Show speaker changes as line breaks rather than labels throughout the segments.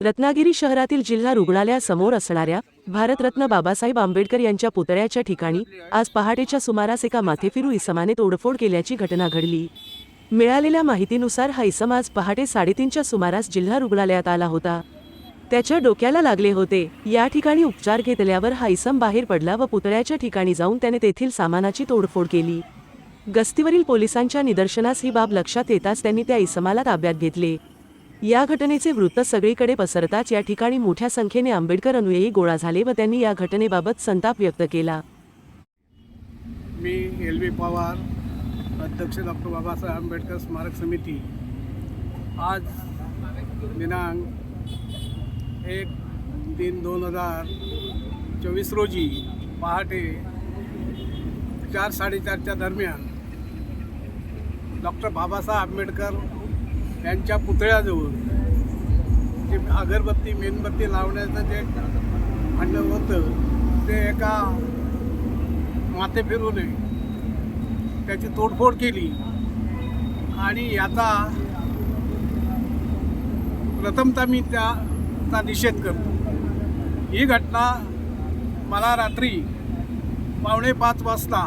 रत्नागिरी शहरातील जिल्हा रुग्णालयासमोर असणाऱ्या भारतरत्न बाबासाहेब आंबेडकर यांच्या पुतळ्याच्या ठिकाणी आज पहाटेच्या सुमारास एका माथेफिरू इसमाने तोडफोड केल्याची घटना घडली। मिळालेल्या माहितीनुसार हा इसम आज पहाटे 3:30च्या सुमारास जिल्हा रुग्णालयात आला होता। त्याच्या डोक्याला लागले होते। या ठिकाणी उपचार घेतल्यावर हा इसम बाहेर पडला व पुतळ्याच्या ठिकाणी जाऊन त्याने तेथील सामानाची तोडफोड केली। गस्तीवरील पोलिसांच्या निदर्शनास ही बाब लक्षात येताच त्यांनी त्या इसमाला ताब्यात घेतले। या घटनेचे वृत्त सगळीकडे पसरताच या ठिकाणी मोठ्या संख्येने आंबेडकर अनुयायी गोळा झाले व त्यांनी या घटनेबाबत संताप व्यक्त केला।
मी एल.बी. पवार, अध्यक्ष डॉक्टर बाबासाहेब आंबेडकर स्मारक समिती, आज दिनांक 1/3/2024 रोजी पहाटे 4-4:30च्या दरम्यान डॉक्टर बाबासाहेब आंबेडकर यांच्या पुतळ्याजवळ जे अगरबत्ती मेणबत्ती लावण्याचं जे भांडण होतं ते एका माथेफिरूने त्याची तोडफोड केली आणि याचा प्रथमतः मी त्याचा निषेध करतो। ही घटना मला रात्री 4:45 वाजता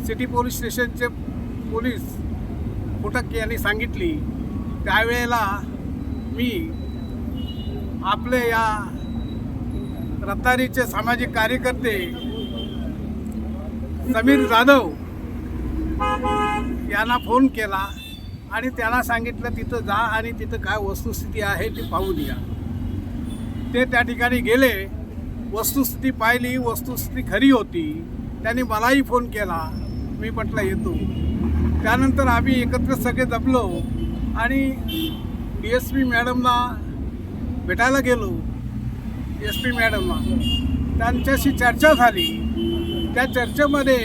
सिटी पोलीस स्टेशनचे पोलीस फुटक यांनी सांगितली। त्यावेळेला मी आपले या रत्नागिरीचे सामाजिक कार्यकर्ते समीर जाधव यांना फोन केला आणि त्यांना सांगितलं तिथं जा आणि तिथं काय वस्तुस्थिती आहे ती पाहून या। ते त्या ठिकाणी गेले, वस्तुस्थिती पाहिली, वस्तुस्थिती खरी होती। त्यांनी मलाही फोन केला, मी म्हटलं येतो। त्यानंतर आम्ही एकत्र सगळे जमलो आणि DSP मॅडमला भेटायला गेलो। DSP मॅडमला त्यांच्याशी चर्चा झाली। त्या चर्चेमध्ये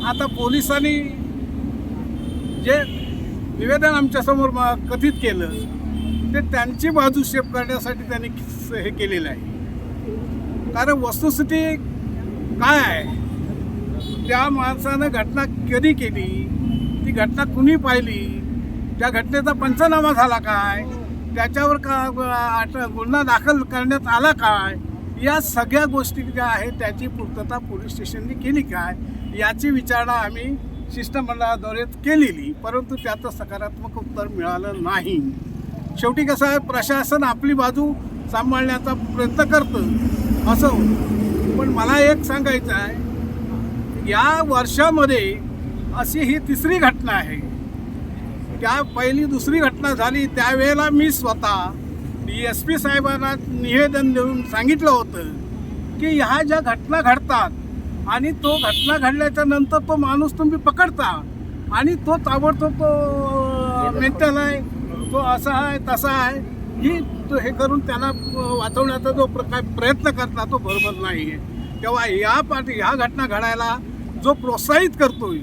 आता पोलिसांनी जे निवेदन आमच्यासमोर कथित केलं ते त्यांची बाजू शेप करण्यासाठी त्यांनी हे केलेलं आहे। कारण वस्तुस्थिती काय आहे, त्या माणसानं घटना कधी केली, ती घटना कुणी पाहिली, त्या घटनेचा पंचनामा झाला काय, त्याच्यावर गुन्हा दाखल करण्यात आला काय, या सगळ्या गोष्टी ज्या आहेत त्याची पूर्तता पोलीस स्टेशनने केली काय, याची विचारणा आम्ही शिष्टमंडळाद्वारे केलेली, परंतु त्याचं सकारात्मक उत्तर मिळालं नाही। शेवटी कसं आहे, प्रशासन आपली बाजू सांभाळण्याचा प्रयत्न करतं असं होतं। पण मला एक सांगायचं आहे, या वर्षामध्ये अशी ही तिसरी घटना आहे। त्या पहिली दुसरी घटना झाली त्यावेळेला मी स्वतः DSP साहेबांना निवेदन देऊन सांगितलं होतं की ह्या ज्या घटना घडतात आणि तो घटना घडल्याच्या नंतर तो माणूस तुम्ही पकडता आणि तो ताबडतोब तो मेंटल आहे, तो असा आहे तसा आहे, ही तो हे करून त्याला वाचवण्याचा जो प्रयत्न करता तो बरोबर नाही आहे। तेव्हा ह्या घटना घडायला जो प्रोत्साहित करतोय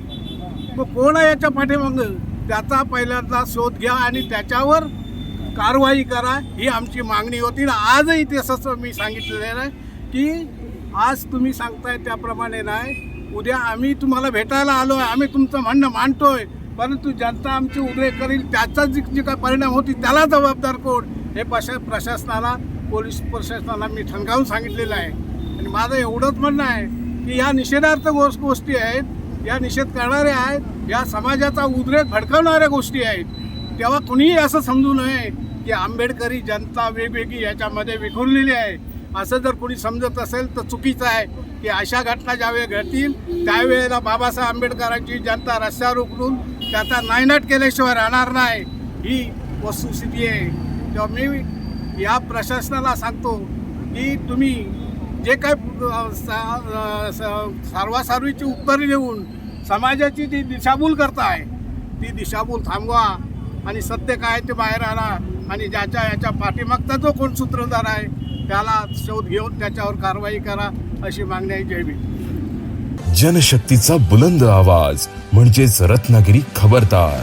तो कोण आहे याच्या पाठीमागं, त्याचा पहिल्यांदा शोध घ्या आणि त्याच्यावर कारवाई करा, ही आमची मागणी होती। आजही तसंच मी सांगितलेलं आहे की आज तुम्ही सांगताय त्याप्रमाणे नाही, उद्या आम्ही तुम्हाला भेटायला आलो आहे, आम्ही तुमचं म्हणणं मांडतोय, परंतु जनता आमची उद्रेक करील त्याचा जे काय परिणाम होती त्याला जबाबदार कोण, हे प्रशासनाला पोलीस प्रशासनाला मी ठणकावून सांगितलेलं आहे। आणि माझं एवढंच म्हणणं आहे की या निषेधार्थ गोष्टी आहेत, या निषेध करणाऱ्या आहेत, या समाजाचा उद्रेक भडकवणाऱ्या गोष्टी आहेत। तेव्हा कुणीही असं समजू नये की आंबेडकरी जनता वेगवेगळी याच्यामध्ये विखुरलेली आहे, असं जर कोणी समजत असेल तर चुकीचं आहे। की अशा घटना ज्यावेळी घडतील त्यावेळेला बाबासाहेब आंबेडकरांची जनता रस्त्यावर उतरून त्याचा नायनाट केल्याशिवाय राहणार नाही, ही वस्तुस्थिती आहे। तेव्हा मी या प्रशासनाला सांगतो की तुम्ही जे काय सारवासारवीची उत्तरे देऊन समाजाची जी दिशाभूल करताय ती दिशाभूल थांबवा आणि सत्य काय ते बाहेर आणा आणि याच्या पाठीमागचा जो कोण सूत्रधार आहे त्याला शोध घेऊन त्याच्यावर कारवाई करा, अशी मागणी आहे। जय भीम।
जनशक्तीचा बुलंद आवाज म्हणजेच रत्नागिरी खबरदार।